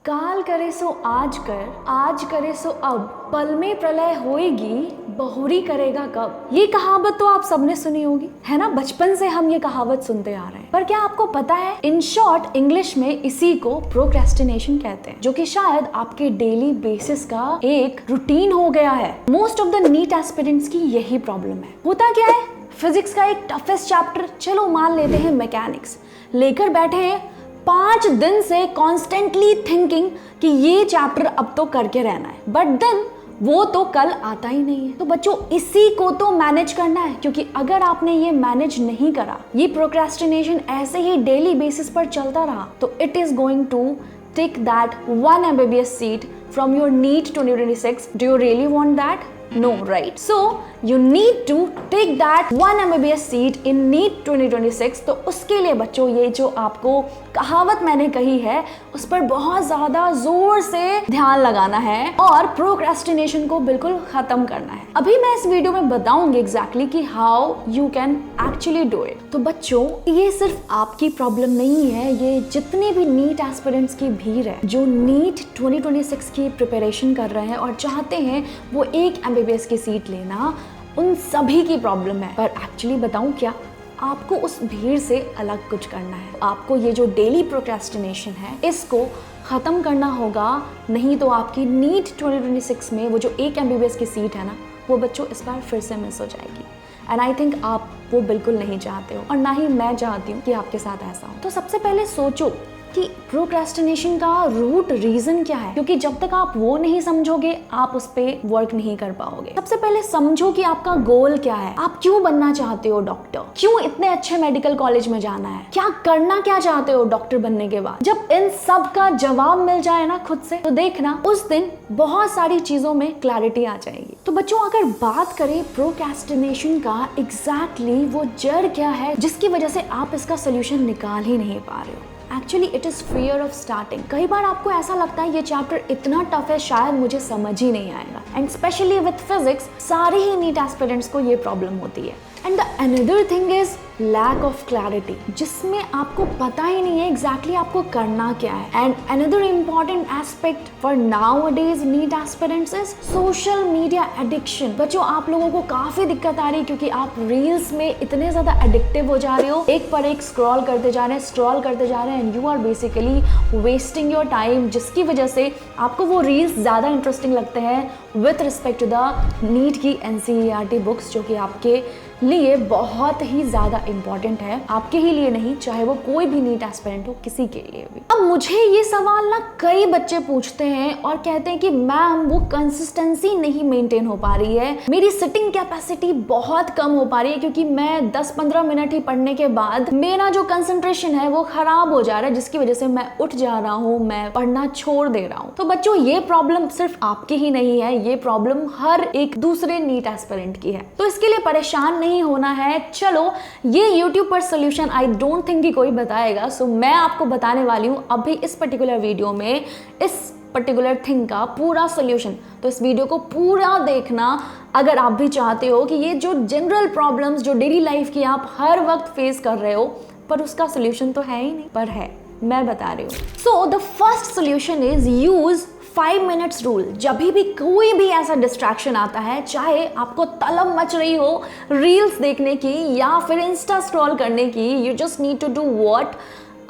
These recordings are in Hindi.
काल करे सो आज कर, आज करे सो अब, पल में प्रलय होएगी, बहुरी करेगा कब। ये कहावत तो आप सबने सुनी होगी, है ना। बचपन से हम ये कहावत सुनते आ रहे हैं। पर क्या आपको पता है, इन शॉर्ट इंग्लिश में इसी को प्रोक्रेस्टिनेशन कहते हैं, जो कि शायद आपके डेली बेसिस का एक रूटीन हो गया है। Most of the NEET aspirants की यही प्रॉब्लम है। होता क्या है, फिजिक्स का एक टफेस्ट चैप्टर, चलो मान लेते हैं मैकेनिक्स, लेकर बैठे हैं 5 दिन से कॉन्स्टेंटली थिंकिंग कि ये चैप्टर अब तो करके रहना है, बट देन वो तो कल आता ही नहीं है। तो बच्चों, इसी को तो मैनेज करना है, क्योंकि अगर आपने ये मैनेज नहीं करा, ये प्रोक्रेस्टिनेशन ऐसे ही डेली बेसिस पर चलता रहा, तो it is going to take that 1 MBBS seat from your NEET 2026. Do you really want that? No, right? So you need to take that 1 MBBS seat in NEET 2026. तो उसके लिए बच्चों, ये जो आपको कहावत मैंने कही है, उस पर बहुत ज़्यादा जोर से ध्यान लगाना है और प्रोक्रेस्टिनेशन को बिल्कुल ख़त्म करना है। अभी मैं इस वीडियो में बताऊंगी एग्जैक्टली कि how you can actually do it. तो बच्चों, ये सिर्फ आपकी प्रॉब्लम नहीं है, ये जितने भी नीट एस्पिरेंट्स की भीड़ है जो नीट 2026 की प्रिपरेशन कर रहे हैं और चाहते हैं वो 1 MBBS की सीट लेना, उन सभी की प्रॉब्लम है। पर एक्चुअली बताऊं क्या, आपको उस भीड़ से अलग कुछ करना है। आपको ये जो डेली प्रोक्रेस्टिनेशन है, इसको ख़त्म करना होगा, नहीं तो आपकी नीट 2026 में वो जो 1 MBBS की सीट है ना, वो बच्चों इस बार फिर से मिस हो जाएगी। एंड आई थिंक आप वो बिल्कुल नहीं चाहते हो, और ना ही मैं चाहती हूँ कि आपके साथ ऐसा हो। तो सबसे पहले सोचो कि प्रोक्रेस्टिनेशन का रूट रीजन क्या है, क्योंकि जब तक आप वो नहीं समझोगे, आप उस पर वर्क नहीं कर पाओगे। सबसे पहले समझो कि आपका गोल क्या है, आप क्यों बनना चाहते हो डॉक्टर, क्यों इतने अच्छे मेडिकल कॉलेज में जाना है, क्या करना क्या चाहते हो डॉक्टर बनने के बाद। जब इन सब का जवाब मिल जाए ना खुद से, तो देखना उस दिन बहुत सारी चीजों में क्लैरिटी आ जाएगी। तो बच्चों, अगर बात करें प्रोक्रेस्टिनेशन का एग्जैक्टली वो जड़ क्या है जिसकी वजह से आप इसका सोल्यूशन निकाल ही नहीं पा रहे हो, actually it is fear of starting. कई बार आपको ऐसा लगता है ये चैप्टर इतना टफ है, शायद मुझे समझ ही नहीं आएगा। एंड स्पेशली विथ फिजिक्स, सारे ही नीट एस्पिरेंट्स को ये प्रॉब्लम होती है। And the another thing is lack of clarity, जिसमें आपको पता ही नहीं है एग्जैक्टली आपको करना क्या है। And another important aspect for nowadays NEET aspirants is social media addiction. बच्चों, आप लोगों को काफी दिक्कत आ रही है, क्योंकि आप रील्स में इतने ज्यादा एडिक्टिव हो जा रहे हो, एक पर एक स्क्रॉल करते जा रहे हैं, and you are basically wasting your time, जिसकी वजह से आपको वो रील्स ज्यादा इंटरेस्टिंग लगते हैं with respect to the NEET की NCERT बुक्स, जो कि आपके लिए बहुत ही ज़्यादा इम्पॉर्टेंट है। आपके ही लिए नहीं, चाहे वो कोई भी नीट एस्पिरेंट हो, किसी के लिए भी। अब मुझे ये सवाल ना कई बच्चे पूछते हैं और कहते हैं कि मैम वो कंसिस्टेंसी नहीं मेंटेन हो पा रही है, मेरी सिटिंग कैपेसिटी बहुत कम हो पा रही है, क्योंकि मैं 10-15 मिनट ही पढ़ने के बाद मेरा जो कंसंट्रेशन है वो खराब हो जा रहा है, जिसकी वजह से मैं उठ जा रहा हूँ, मैं पढ़ना छोड़ दे रहा हूँ। तो बच्चों, ये प्रॉब्लम सिर्फ आपकी ही नहीं है, ये प्रॉब्लम हर एक दूसरे नीट एस्पिरेंट की है। तो इसके लिए परेशान नहीं होना है। चलो, ये YouTube पर सोल्यूशन आई डोंट थिंक कि कोई बताएगा, सो मैं आपको बताने वाली हूँ अभी इस पर्टिकुलर वीडियो में इस पर्टिकुलर थिंग का पूरा सोल्यूशन। तो इस वीडियो को पूरा देखना अगर आप भी चाहते हो कि ये जो जनरल प्रॉब्लम्स जो डेली लाइफ की आप हर वक्त फेस कर रहे हो, पर उसका सोल्यूशन तो है ही नहीं, पर है, मैं बता रही हूँ। So the first solution is use 5 minutes rule. जब भी कोई भी ऐसा डिस्ट्रैक्शन आता है, चाहे आपको तलब मच रही हो रील्स देखने की या फिर इंस्टा स्क्रॉल करने की, you just need to do what,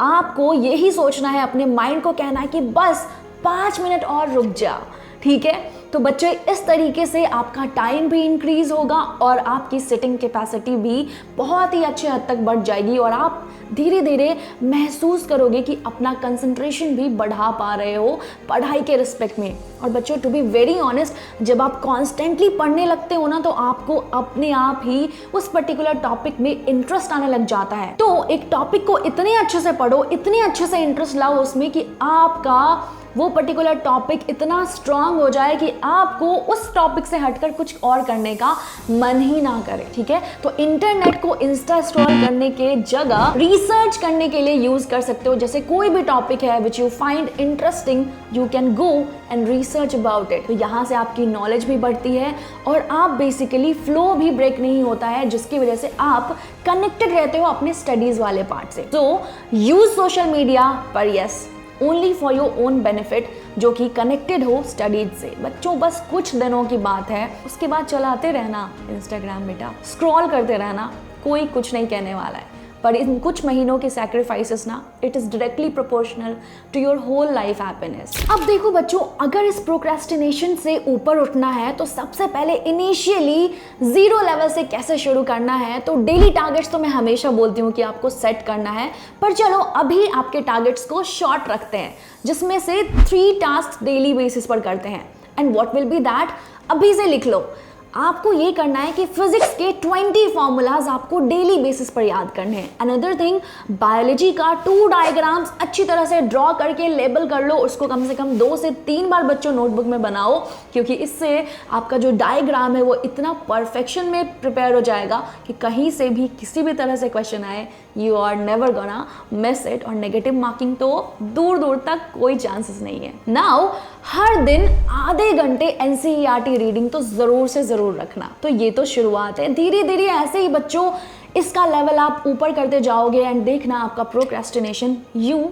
आपको यही सोचना है, अपने माइंड को कहना है कि बस 5 मिनट और रुक जा, ठीक है। तो बच्चे, इस तरीके से आपका टाइम भी इंक्रीज होगा और आपकी सिटिंग कैपेसिटी भी बहुत ही अच्छे हद तक बढ़ जाएगी, और आप धीरे धीरे महसूस करोगे कि अपना कंसंट्रेशन भी बढ़ा पा रहे हो पढ़ाई के रिस्पेक्ट में। और बच्चों, टू बी वेरी ऑनेस्ट, जब आप कॉन्स्टेंटली पढ़ने लगते हो ना, तो आपको अपने आप ही उस पर्टिकुलर टॉपिक में इंटरेस्ट आने लग जाता है। तो एक टॉपिक को इतने अच्छे से पढ़ो, इतने अच्छे से इंटरेस्ट लाओ उसमें कि आपका वो पर्टिकुलर टॉपिक इतना स्ट्रांग हो जाए कि आपको उस टॉपिक से हटकर कुछ और करने का मन ही ना करे, ठीक है। तो इंटरनेट को इंस्टा स्क्रॉल करने के जगह रिसर्च करने के लिए यूज कर सकते हो। जैसे कोई भी टॉपिक है which you find interesting, you can go and research about it. तो यहाँ से आपकी नॉलेज भी बढ़ती है और आप बेसिकली फ्लो भी ब्रेक नहीं होता है, जिसकी वजह से आप कनेक्टेड रहते हो अपने स्टडीज वाले पार्ट से। तो यूज सोशल मीडिया, पर yes, only for your own benefit, जो कि कनेक्टेड हो स्टडीज से। बच्चों बस कुछ दिनों की बात है, उसके बाद चलाते रहना इंस्टाग्राम, बेटा स्क्रॉल करते रहना, कोई कुछ नहीं कहने वाला है। पर इन कुछ महीनों के सैक्रिफाइसेस ना, it is directly proportional to your whole life happiness. अब देखो बच्चों, अगर इस प्रोक्रेस्टिनेशन से ऊपर उठना है तो सबसे पहले इनिशियली 0 लेवल से कैसे शुरू करना है। तो डेली टारगेट्स तो मैं हमेशा बोलती हूँ कि आपको सेट करना है, पर चलो अभी आपके टारगेट्स को शॉर्ट रखते हैं, जिसमें से 3 टास्क डेली बेसिस पर करते हैं। And what will be that, अभी से लिख लो। आपको ये करना है कि फिजिक्स के 20 फॉर्मूलाज आपको डेली बेसिस पर याद करने हैं। अनदर थिंग, बायोलॉजी का 2 डायग्राम्स अच्छी तरह से ड्रॉ करके लेबल कर लो, उसको कम से कम 2 से 3 बार बच्चों नोटबुक में बनाओ, क्योंकि इससे आपका जो डायग्राम है वो इतना परफेक्शन में प्रिपेयर हो जाएगा कि कहीं से भी किसी भी तरह से क्वेश्चन आए, you are never gonna miss it. और नेगेटिव मार्किंग तो दूर दूर तक कोई चांसेस नहीं है। नाउ हर दिन आधे घंटे एनसीईआरटी रीडिंग तो जरूर से जरूर रखना। तो ये तो शुरुआत है, धीरे धीरे ऐसे ही बच्चों इसका लेवल आप ऊपर करते जाओगे एंड देखना आपका प्रोक्रेस्टिनेशन यूं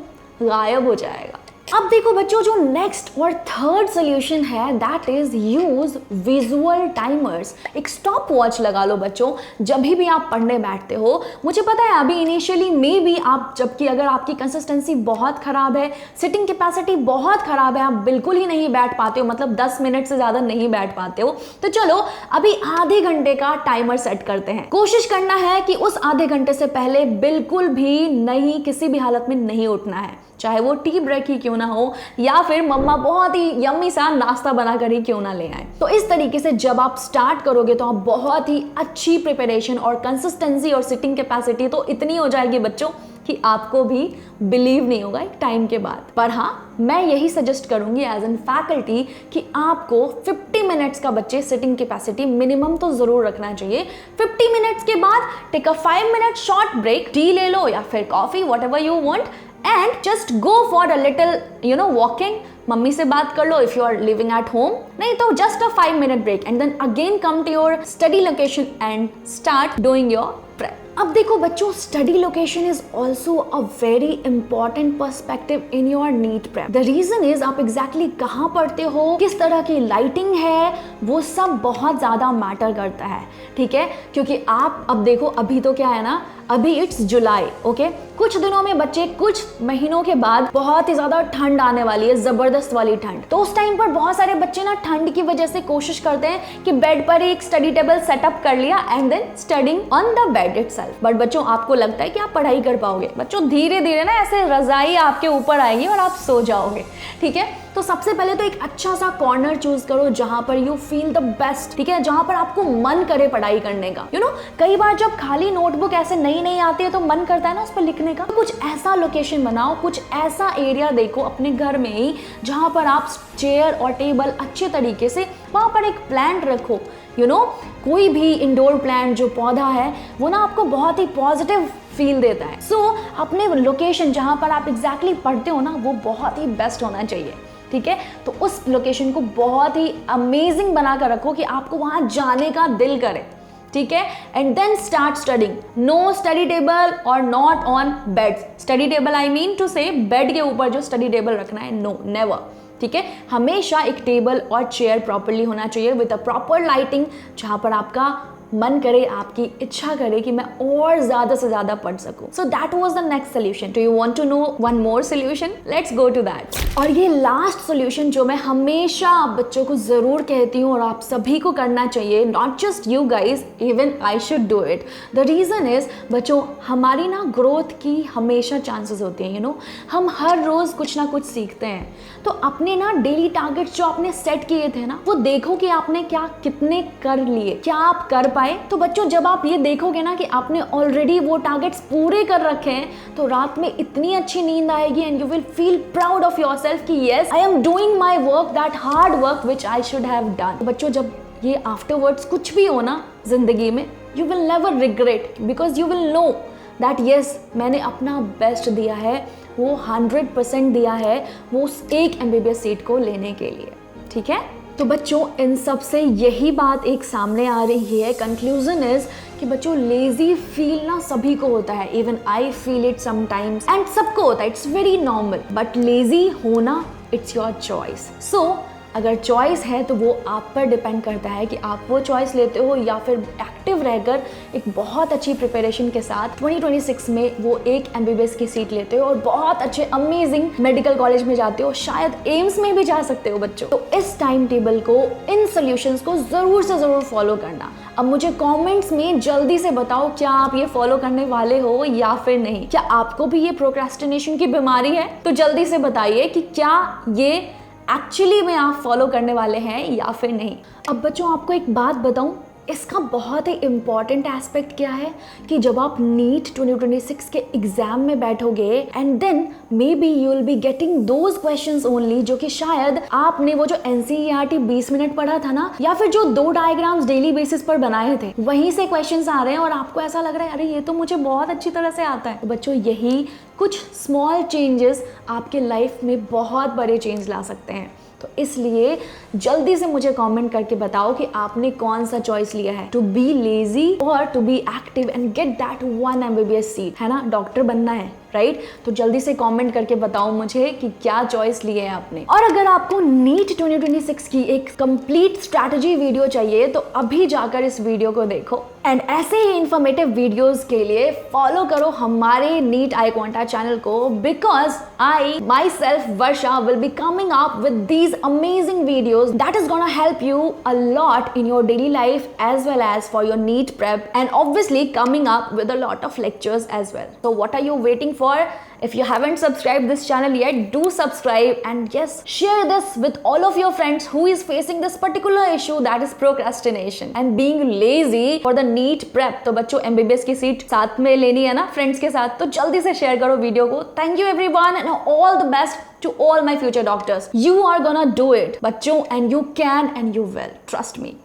गायब हो जाएगा। अब देखो बच्चों, जो नेक्स्ट और थर्ड सोल्यूशन है that is use visual timers. एक स्टॉप वॉच लगा लो बच्चों जब भी आप पढ़ने बैठते हो। मुझे पता है अभी इनिशियली में भी आप, जबकि अगर आपकी कंसिस्टेंसी बहुत खराब है, सिटिंग कैपेसिटी बहुत खराब है, आप बिल्कुल ही नहीं बैठ पाते हो, मतलब 10 मिनट से ज्यादा नहीं बैठ पाते हो, तो चलो अभी आधे घंटे का टाइमर सेट करते हैं। कोशिश करना है कि उस आधे घंटे से पहले बिल्कुल भी नहीं, किसी भी हालत में नहीं उठना है, चाहे वो टी ब्रेक ही क्यों ना हो या फिर मम्मा बहुत ही यम्मी सा नाश्ता बनाकर ही क्यों ना ले आए। तो इस तरीके से जब आप स्टार्ट करोगे तो आप बहुत ही अच्छी प्रिपरेशन और कंसिस्टेंसी और सिटिंग कैपेसिटी तो इतनी हो जाएगी बच्चों कि आपको भी बिलीव नहीं होगा एक टाइम के बाद। पर हाँ, मैं यही सजेस्ट करूंगी एज एन फैकल्टी कि आपको 50 मिनट्स का बच्चे सिटिंग कैपेसिटी मिनिमम तो जरूर रखना चाहिए। 50 मिनट्स के बाद take a 5 minute short break, tea ले लो या फिर coffee, whatever you want, and just go for a little walking, mummy से बात कर लो if you are living at home, नहीं तो just a 5-minute break and then again come to your study location and start doing your prep। अब देखो बच्चों, study location is also a very important perspective in your NEET prep. The reason is आप एग्जैक्टली कहाँ पढ़ते हो, किस तरह की लाइटिंग है, वो सब बहुत ज्यादा मैटर करता है, ठीक है। क्योंकि आप अब देखो, अभी तो क्या है ना, अभी इट्स जुलाई, ओके, कुछ दिनों में बच्चे, कुछ महीनों के बाद बहुत ही ज्यादा ठंड आने वाली है, जबरदस्त वाली ठंड। तो उस टाइम पर बहुत सारे बच्चे ना ठंड की वजह से कोशिश करते हैं कि बेड पर ही एक स्टडी टेबल सेटअप कर लिया and then studying on the bed itself. But बच्चों आपको लगता है कि आप पढ़ाई कर पाओगे, बच्चों धीरे धीरे ना ऐसे रजाई आपके ऊपर आएगी और आप सो जाओगे, ठीक है। तो सबसे पहले तो एक अच्छा सा कॉर्नर चूज करो जहां पर यू फील द बेस्ट, ठीक है, जहां पर आपको मन करे पढ़ाई करने का। कई बार जब खाली नोटबुक ऐसे नई आती है तो मन करता है ना उस पर लिखने का। तो कुछ ऐसा लोकेशन बनाओ, कुछ ऐसा एरिया देखो अपने घर में ही जहां पर आप चेयर और टेबल अच्छे तरीके से, वहां पर एक प्लांट रखो, कोई भी इंडोर प्लांट जो पौधा है वो ना आपको बहुत ही पॉजिटिव फील देता है। सो अपने लोकेशन जहां पर आप एग्जैक्टली पढ़ते हो ना, वो बहुत ही बेस्ट होना चाहिए, ठीक है। तो उस लोकेशन को बहुत ही अमेजिंग बनाकर रखो कि आपको वहां जाने का दिल करे, ठीक है। And then start studying. No study table और not on bed. Study table I mean to say bed के ऊपर जो स्टडी टेबल रखना है, नो, नेवर, ठीक है। हमेशा एक टेबल और चेयर प्रॉपर्ली होना चाहिए विद अ प्रॉपर लाइटिंग, जहां पर आपका मन करे, आपकी इच्छा करे कि मैं और ज्यादा से ज्यादा पढ़ सकूं। So that was the next solution. Do you want to know one more solution? Let's go to that. और ये लास्ट सोल्यूशन जो मैं हमेशा बच्चों को जरूर कहती हूँ और आप सभी को करना चाहिए, not just you guys, even I should do it. The reason is बच्चों, हमारी ना ग्रोथ की हमेशा चांसेस होती हैं, हम हर रोज कुछ ना कुछ सीखते हैं। तो अपने ना डेली टारगेट्स जो आपने सेट किए थे ना, वो देखो कि आपने क्या, कितने कर लिए, क्या आप कर पाए। तो बच्चों जब आप ये देखोगे ना कि आपने ऑलरेडी वो टारगेट्स पूरे कर रखे हैं, तो रात में इतनी अच्छी नींद आएगी and you will feel proud of yourself कि yes, I am doing my work, that hard work which I should have done. बच्चों जब ये आफ्टरवर्ड्स कुछ भी हो ना जिंदगी में, you will never regret, because you will know that yes, मैंने अपना बेस्ट दिया है, वो 100% दिया है वो एक MBBS सीट को लेने के लिए, ठीक है। तो बच्चों इन सब से यही बात एक सामने आ रही है, कंक्लूजन इज कि बच्चों लेजी फील ना सभी को होता है, even I feel it sometimes and सबको होता है, it's very normal, but lazy होना इट्स योर चॉइस। सो अगर चॉइस है तो वो आप पर डिपेंड करता है कि आप वो चॉइस लेते हो या फिर एक्टिव रहकर एक बहुत अच्छी प्रिपरेशन के साथ 2026 में वो एक MBBS की सीट लेते हो और बहुत अच्छे अमेजिंग मेडिकल कॉलेज में जाते हो, शायद एम्स में भी जा सकते हो बच्चों। तो इस टाइम टेबल को, इन सॉल्यूशंस को ज़रूर से ज़रूर फॉलो करना। अब मुझे कमेंट्स में जल्दी से बताओ क्या आप ये फॉलो करने वाले हो या फिर नहीं। क्या आपको भी ये प्रोक्रेस्टिनेशन की बीमारी है? तो जल्दी से बताइए कि क्या ये एक्चुअली में आप फॉलो करने वाले हैं या फिर नहीं। अब बच्चों आपको एक बात बताऊं, इसका बहुत ही इम्पॉर्टेंट एस्पेक्ट क्या है कि जब आप नीट 2026 के एग्जाम में बैठोगे and then maybe you will be getting those questions only जो कि शायद आपने वो जो NCERT 20 मिनट पढ़ा था ना, या फिर जो 2 डायग्राम्स डेली बेसिस पर बनाए थे, वहीं से क्वेश्चंस आ रहे हैं और आपको ऐसा लग रहा है अरे ये तो मुझे बहुत अच्छी तरह से आता है। तो बच्चों यही कुछ स्मॉल चेंजेस आपके लाइफ में बहुत बड़े चेंज ला सकते हैं। तो इसलिए जल्दी से मुझे कमेंट करके बताओ कि आपने कौन सा चॉइस लिया है, टू बी लेजी और to be active and get that 1 MBBS seat, है ना, डॉक्टर बनना है, राइट? तो जल्दी से कमेंट करके बताओ मुझे कि क्या चॉइस लिए है आपने। और अगर आपको नीट 2026 की एक कंप्लीट स्ट्रैटेजी वीडियो चाहिए तो अभी जाकर इस वीडियो को देखो एंड ऐसे ही इंफॉर्मेटिव वीडियोस के लिए फॉलो करो हमारे नीट आई क्वांटा चैनल को, because I myself Varsha will be coming up with these amazing videos that is gonna help you a lot in your daily life as well as for your NEET prep and obviously coming up with a lot of lectures as well. So what are you waiting for? If you haven't subscribed this channel yet, do subscribe and yes, share this with all of your friends who is facing this particular issue, that is procrastination and being lazy for the NEET prep. तो बच्चों MBBS की सीट साथ में लेनी है ना फ्रेंड्स के साथ, तो जल्दी से शेयर करो वीडियो को। Thank you everyone and all the best to all my future doctors. You are gonna do it बच्चों, and you can and you will. Trust me.